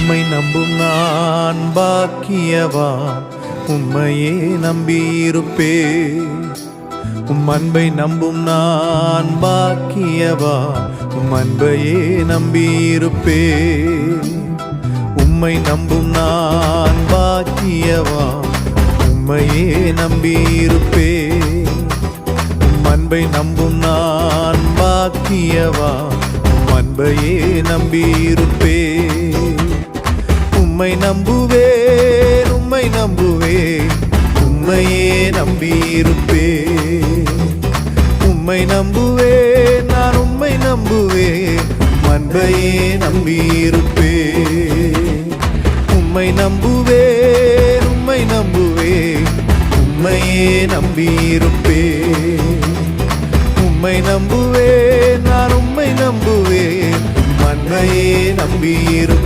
உம்மை நம்பும் நான் பாக்கியவான், உம்மையே நம்பியிருப்பேன். உம் அன்பை நம்பும் நான் பாக்கியவான், உம் அன்பையே நம்பியிருப்பேன். உம்மை நம்பும் நான் பாக்கியவான், உம்மையே நம்பியிருப்பேன். உம் அன்பை நம்பும் நான் பாக்கியவான், உம் அன்பையே நம்பியிருப்பேன். உம்மை நம்புவேன், உம்மை நம்புவேன், உம்மையே நம்பியிருப்பேன். உம்மை நம்புவேன், நான் உம்மை நம்புவேன், அன்பையே நம்பியிருப்பேன். உம்மை நம்புவேன், உம்மை நம்புவேன், உம்மையே நம்பியிருப்பேன். உம்மை நம்புவேன், நான் உம்மை நம்புவேன், அன்பையே நம்பியிருப்பேன்.